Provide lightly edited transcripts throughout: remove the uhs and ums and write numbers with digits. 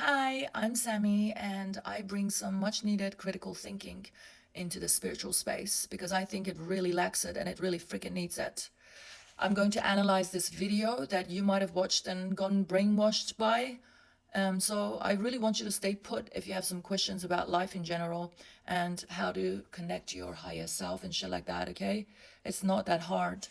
Hi, I'm Sammy, and I bring some much needed critical thinking into the spiritual space because I think it really lacks it and it really freaking needs it. I'm going to analyze this video that you might have watched and gotten brainwashed by. So I really want you to stay put if you have some questions about life in general and how to connect to your higher self and shit like that, okay? It's not that hard.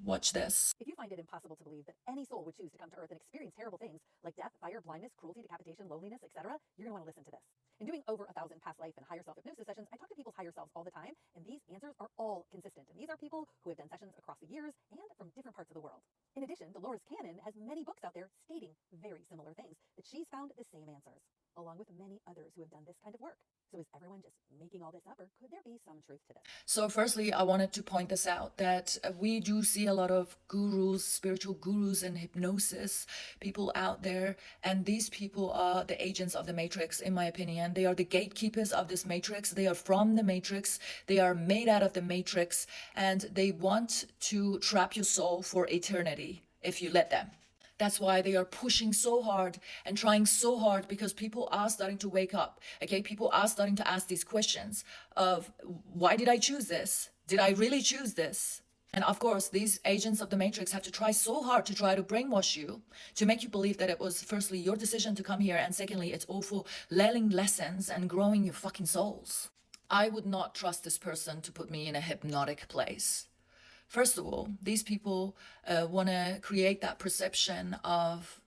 Watch this. If you find it impossible to believe that any soul would choose to come to Earth and experience terrible things like death, fire, blindness, cruelty, decapitation, loneliness, etc., you're going to want to listen to this. In doing over 1,000 past life and higher self hypnosis sessions, I talk to people's higher selves all the time, and these answers are all consistent. And these are people who have done sessions across the years and from different parts of the world. In addition, Dolores Cannon has many books out there stating very similar things, that she's found the same answers, along with many others who have done this kind of work. So is everyone just making all this up, or could there be some truth to this? So, firstly, I wanted to point this out that we do see a lot of gurus, spiritual gurus, and hypnosis people out there. And these people are the agents of the Matrix, in my opinion. They are the gatekeepers of this Matrix. They are from the Matrix. They are made out of the Matrix. And they want to trap your soul for eternity if you let them. That's why they are pushing so hard and trying so hard because people are starting to wake up. Okay, people are starting to ask these questions of why did I choose this? Did I really choose this? And of course, these agents of the Matrix have to try so hard to try to brainwash you, to make you believe that it was firstly your decision to come here, and secondly, it's all for learning lessons and growing your fucking souls. I would not trust this person to put me in a hypnotic place. First of all, these people want to create that perception of,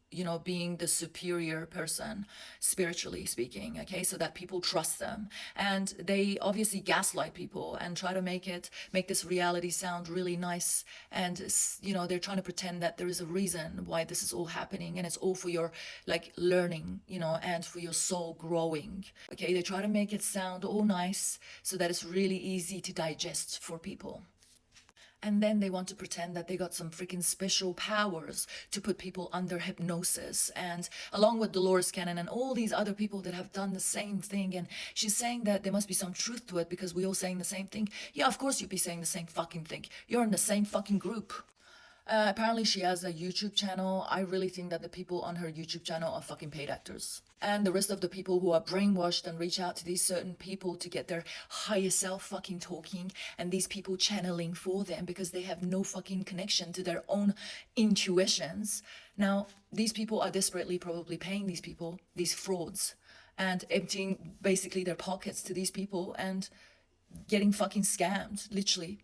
being the superior person, spiritually speaking, okay, so that people trust them. And they obviously gaslight people and try to make this reality sound really nice. And, they're trying to pretend that there is a reason why this is all happening and it's all for your, like, learning, and for your soul growing. Okay, they try to make it sound all nice so that it's really easy to digest for people. And then they want to pretend that they got some freaking special powers to put people under hypnosis. And along with Dolores Cannon and all these other people that have done the same thing. And she's saying that there must be some truth to it because we all saying the same thing. Yeah, of course you'd be saying the same fucking thing. You're in the same fucking group. Apparently she has a YouTube channel. I really think that the people on her YouTube channel are fucking paid actors. And the rest of the people who are brainwashed and reach out to these certain people to get their higher self fucking talking, and these people channeling for them because they have no fucking connection to their own intuitions. Now, these people are desperately probably paying these people, these frauds, and emptying basically their pockets to these people and getting fucking scammed, literally.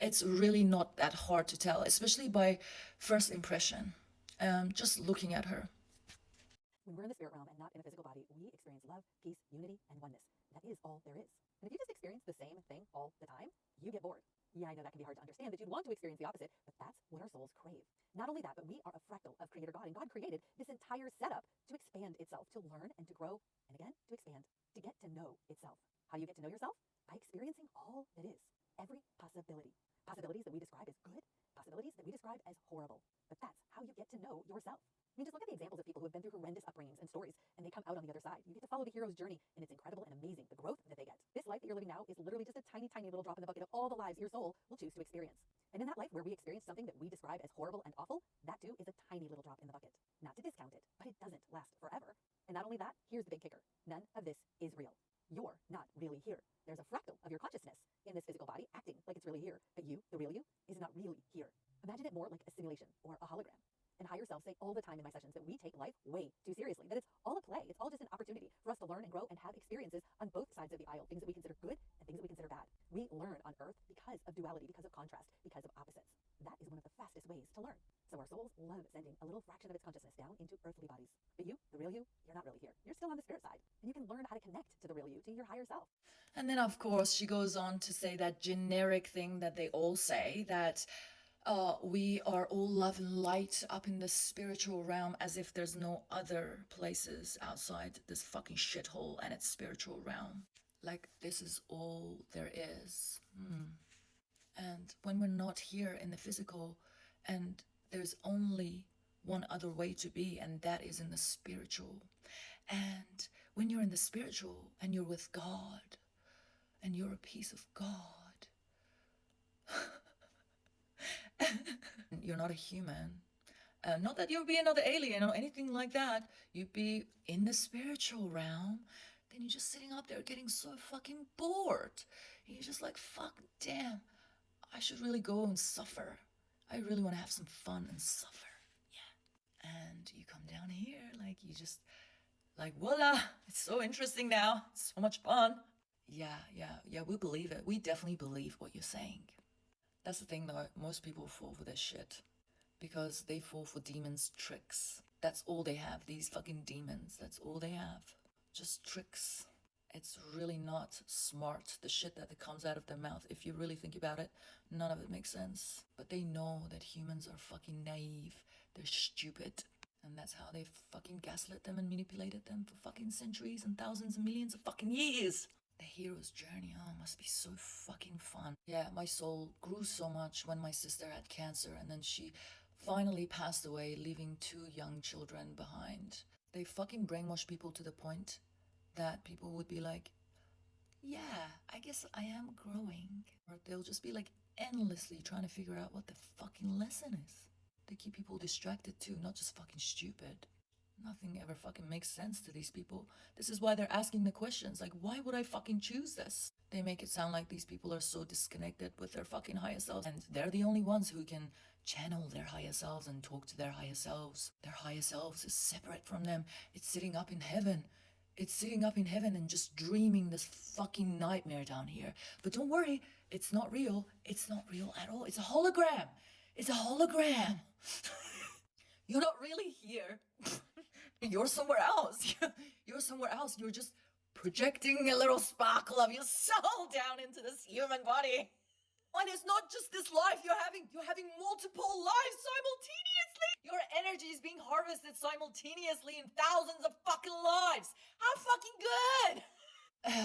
It's really not that hard to tell, especially by first impression. Just looking at her. When we're in the spirit realm and not in a physical body, we experience love, peace, unity, and oneness. That is all there is. And if you just experience the same thing all the time, you get bored. Yeah, I know that can be hard to understand, that you'd want to experience the opposite, but that's what our souls crave. Not only that, but we are a fractal of Creator God, and God created this entire setup to expand itself, to learn and to grow, and again, to expand, to get to know itself. How do you get to know yourself? By experiencing all that is, every possibility. Possibilities that we describe as good, possibilities that we describe as horrible. But that's how you get to know yourself. I mean, just look at the examples of people who have been through horrendous upbringings and stories, and they come out on the other side. You get to follow the hero's journey, and it's incredible and amazing, the growth that they get. This life that you're living now is literally just a tiny, tiny little drop in the bucket of all the lives your soul will choose to experience. And in that life where we experience something that we describe as horrible and awful, that too is a tiny little drop in the bucket. Not to discount it, but it doesn't last forever. And not only that, here's the big kicker. None of this is real. You're not really here. There's a fractal of your consciousness in this physical body acting like it's really here, but you, the real you, is not really here. Imagine it more like a simulation or a hologram. And higher selves say all the time in my sessions that we take life way too seriously, that it's all a play, it's all just an opportunity for us to learn and grow and have experiences on both sides of the aisle, things that we consider good and things that we consider bad. We learn on Earth because of duality, because of contrast, because of opposites. That is one of the fastest ways to learn. So our souls love sending a little fraction of its consciousness down into earthly bodies. But you, the real you, you're not really here. You're still on the spirit side. And you can learn how to connect to the real you, to your higher self. And then, of course, she goes on to say that generic thing that they all say, that we are all love and light up in the spiritual realm, as if there's no other places outside this fucking shithole and its spiritual realm. Like, this is all there is. And when we're not here in the physical, and there's only one other way to be, and that is in the spiritual. And when you're in the spiritual and you're with God, and you're a piece of God, you're not a human. Not that you'll be another alien or anything like that. You'd be in the spiritual realm. Then you're just sitting up there getting so fucking bored. And you're just like, fuck, damn, I should really go and suffer. I really want to have some fun and suffer. Yeah. And you come down here, like, you just, like, voila, it's so interesting now. It's so much fun. Yeah, we believe it. We definitely believe what you're saying. That's the thing though, most people fall for this shit. Because they fall for demons' tricks. That's all they have, these fucking demons. That's all they have. Just tricks. It's really not smart, the shit that comes out of their mouth. If you really think about it, none of it makes sense. But they know that humans are fucking naive. They're stupid. And that's how they fucking gaslit them and manipulated them for fucking centuries and thousands and millions of fucking years. The hero's journey, oh, must be so fucking fun. Yeah, my soul grew so much when my sister had cancer and then she finally passed away, leaving 2 young children behind. They fucking brainwash people to the point that people would be like, yeah, I guess I am growing. Or they'll just be like endlessly trying to figure out what the fucking lesson is. They keep people distracted too, not just fucking stupid. Nothing ever fucking makes sense to these people. This is why they're asking the questions, like, why would I fucking choose this? They make it sound like these people are so disconnected with their fucking higher selves, and they're the only ones who can channel their higher selves and talk to their higher selves. Their higher selves is separate from them. It's sitting up in heaven. It's sitting up in heaven and just dreaming this fucking nightmare down here. But don't worry, it's not real. It's not real at all. It's a hologram. It's a hologram. You're not really here. You're somewhere else. You're somewhere else. You're just projecting a little sparkle of your soul down into this human body. And it's not just this life. You're having multiple lives simultaneously. Your energy is being harvested simultaneously in thousands of fucking lives. How fucking good.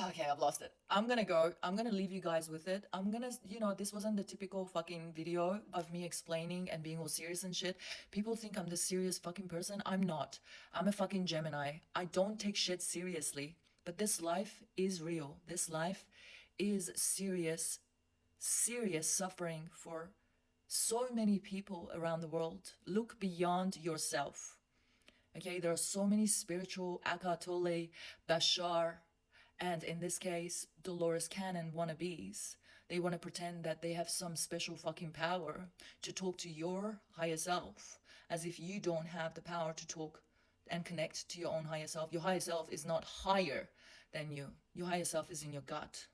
Okay, I've lost it. I'm gonna go. I'm gonna leave you guys with it. I'm gonna, this wasn't the typical fucking video of me explaining and being all serious and shit. People think I'm this serious fucking person. I'm not. I'm a fucking Gemini. I don't take shit seriously. But this life is real. This life is serious suffering for so many people around the world. Look beyond yourself. Okay, there are so many spiritual Eckhart Tolle, Bashar, and in this case, Dolores Cannon wannabes. They want to pretend that they have some special fucking power to talk to your higher self, as if you don't have the power to talk and connect to your own higher self. Your higher self is not higher than you. Your higher self is in your gut.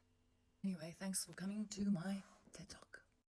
Anyway, thanks for coming to my TED Talk.